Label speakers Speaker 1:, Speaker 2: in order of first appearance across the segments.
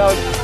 Speaker 1: loud.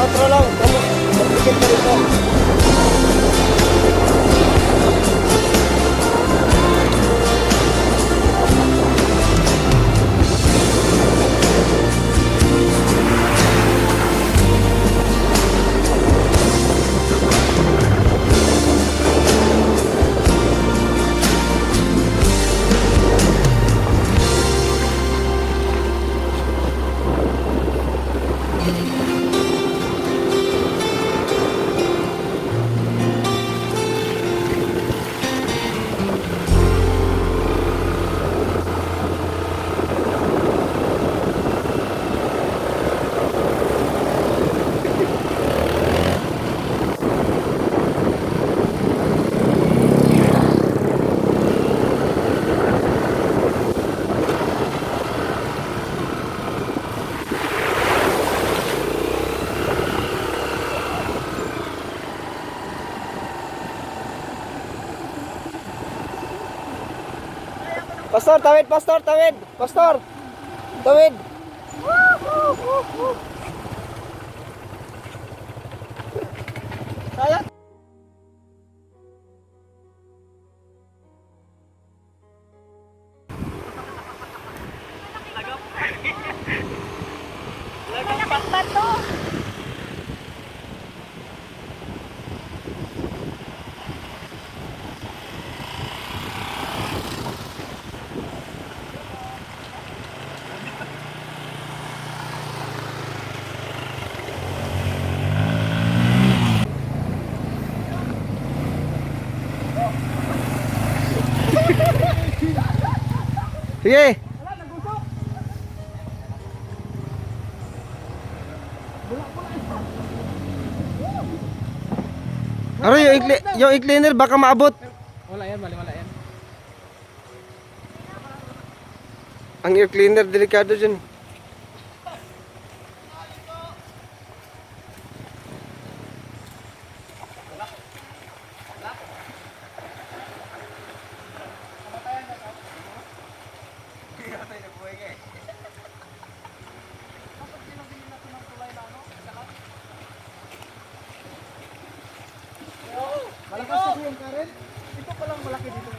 Speaker 1: Otro lang. Magpikit na rito. Pastor, tawid, pastor, tawid. Pastor. Tawid. Sayang.
Speaker 2: Lagap pa to.
Speaker 1: Sige. Ano yung i-cleaner baka maabot.
Speaker 3: Wala yan, wala yan.
Speaker 1: Ang air cleaner delikado dyan.
Speaker 3: Malakas kasi yung current. Ito palang malaki dito.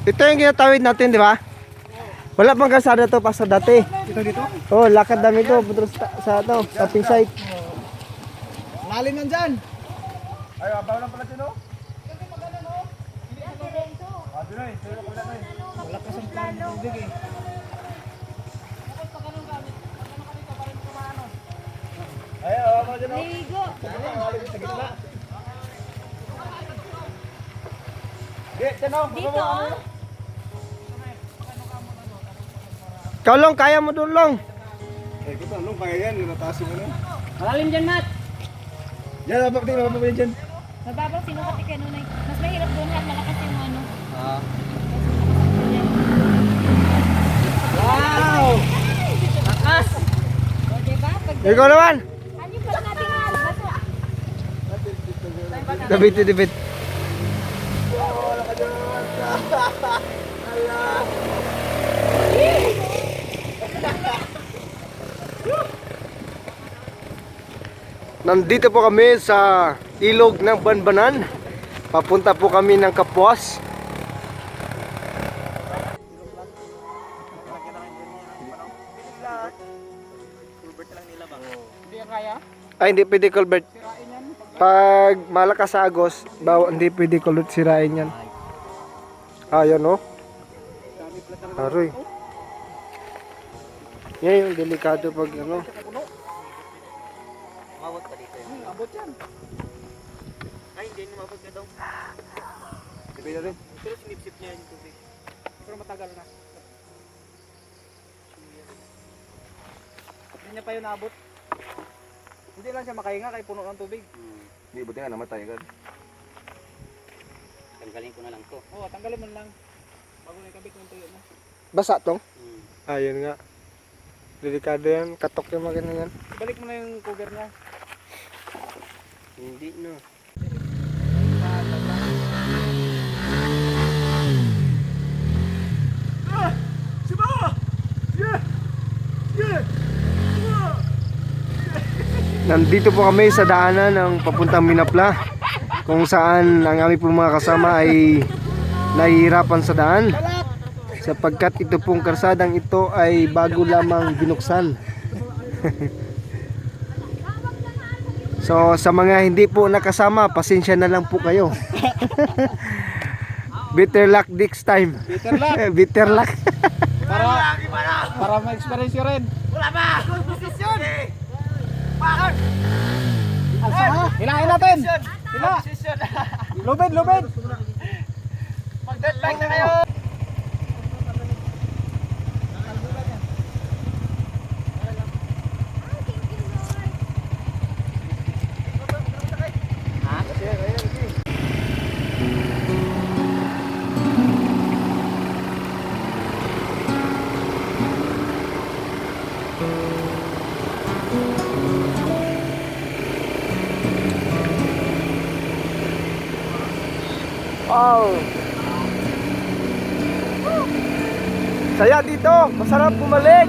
Speaker 1: Ito yung ginatawid natin, di ba? Wala pang kalsada to pa sa dati.
Speaker 3: Dito?
Speaker 1: Oh, lakad namin to putros sa to, shopping site.
Speaker 3: Lalim yan dyan. Ay, abaw lang pala dito. Malakas ang current ng tubig eh. Ay, abaw dyan.
Speaker 2: Ligo. Dito, oh.
Speaker 1: Long, kaya mo doon, Long.
Speaker 3: Eh, kita anong kaya yan, natasin mo na.
Speaker 2: Malalim dyan, Matt.
Speaker 3: Yan, mababa dyan.
Speaker 2: Mababaw, sinukat ni Kanunay. Mas mahirap doon at malakas yung ano.
Speaker 3: Wow!
Speaker 2: Lakas! O, diba? Pag
Speaker 1: Ikaw naman.
Speaker 2: ano yung pala natin nga, baso.
Speaker 1: Dabit. Nandito po kami sa ilog ng Banbanan. Papunta po kami ng Kapuas. Ay, hindi pwede culvert. Pag malakas sa agos, hindi pwede culvert, sirain yan. Yan o. Aroy. Yan yung delikado pag ano.
Speaker 4: Mabot pa dito yun.
Speaker 3: Abot yan.
Speaker 4: Ay, hindi mabot na daw.
Speaker 3: Sabi na rin.
Speaker 4: Pero sinipsip niya yung tubig.
Speaker 3: Pero matagal na. Hindi niya pa yun naabot. Hindi lang siya makahinga kay puno ng tubig. Hindi, buti nga namatay agad.
Speaker 4: Tanggalin ko na lang to.
Speaker 3: Oo, tanggalin mo lang. Bago na ikabit ng tuyo mo.
Speaker 1: Basa tong?
Speaker 4: Hmm.
Speaker 1: Ayun nga. Delikado yan. Katok yung maganda yan.
Speaker 3: Balik mo na yung cover niya.
Speaker 1: Hindi no. Nandito po kami sa daanan ng papuntang Minapla, kung saan ang aming pong mga kasama ay nahihirapan sa daan sapagkat ito pong karsadang ito ay bago lamang binuksan. So sa mga hindi po nakasama, pasensya na lang po kayo. Bitter luck next time.
Speaker 3: Bitter luck.
Speaker 1: Bitter luck.
Speaker 3: Para ma-experience nyo rin. Hilahin natin. Hila. Lubid. Mag-deadline na kayo.
Speaker 1: Wow. Saya dito, masarap bumalik.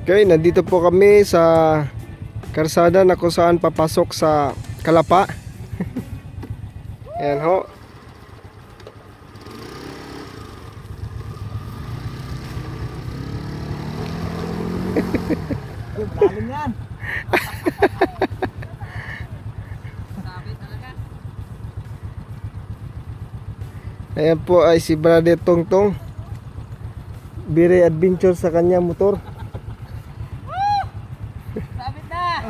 Speaker 1: Okay, nandito po kami sa karsada na kung saan papasok sa Kalapa. Ayan ho.
Speaker 3: Malalim yan.
Speaker 1: Ayan po ay si Brother Tongtong. Very adventure sa kanya motor.
Speaker 2: Sabit na!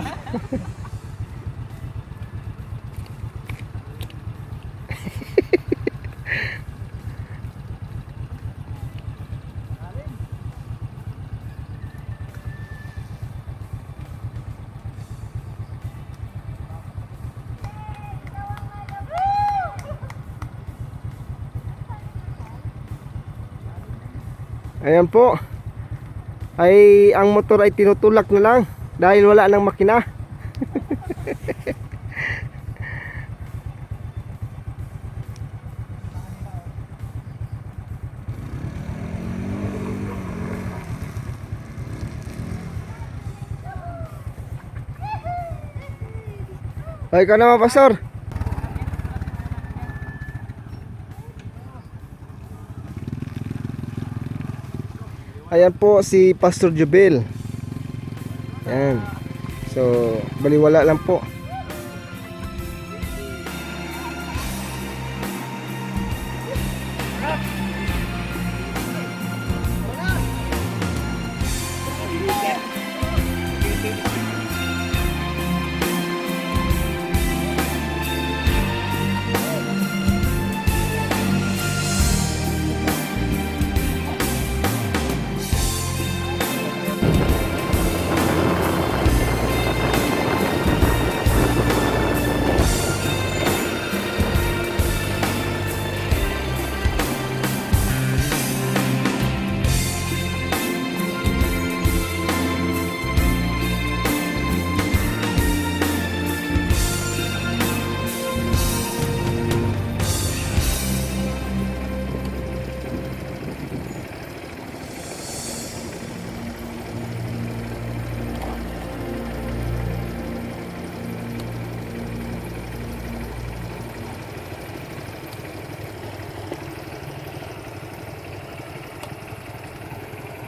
Speaker 1: Ayan po. Ay ang motor ay tinutulak na lang dahil wala nang makina. Ay ka naman, Pastor. Ayan po si Pastor Jubel. Ayan. So, baliwala lang po.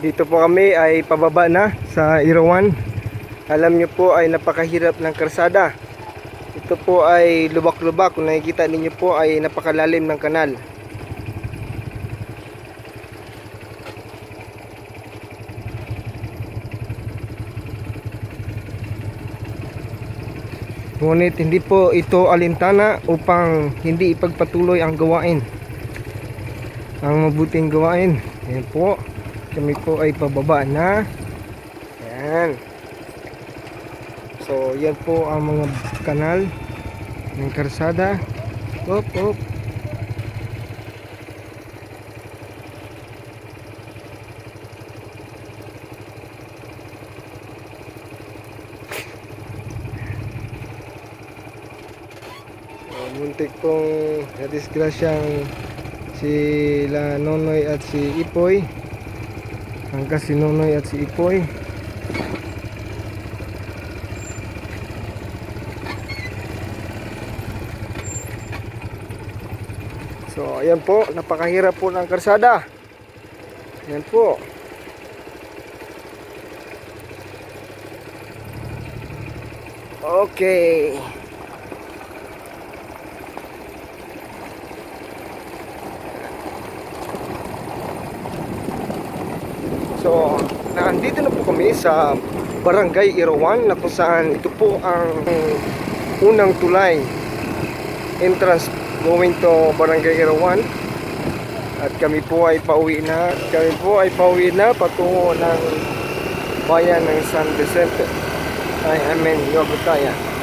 Speaker 1: Dito po kami ay pababa na sa Irawan. Alam nyo po ay napakahirap ng karsada. Ito po ay lubak-lubak. Kung nakikita ninyo po ay napakalalim ng kanal. Ngunit hindi po ito alintana upang hindi ipagpatuloy ang gawain. Ang mabuting gawain. Ayan po. Kami po ay pababa na. Ayan. So, yan po ang mga kanal ng karsada. Op, op. So, muntik pong nadisgrasyang sila Nonoy at si Ipoy. Hanggang si Nonoy at si Ipoy. So ayan po, napakahirap po ng karsada. Ayan po. Okay. So, nandito na po kami sa Barangay Irawan na kung saan ito po ang unang tulay entrance going to Barangay Irawan. At kami po ay pauwi na. Kami po ay pauwi na patungo ng bayan ng San Vicente. Nueva Ecija.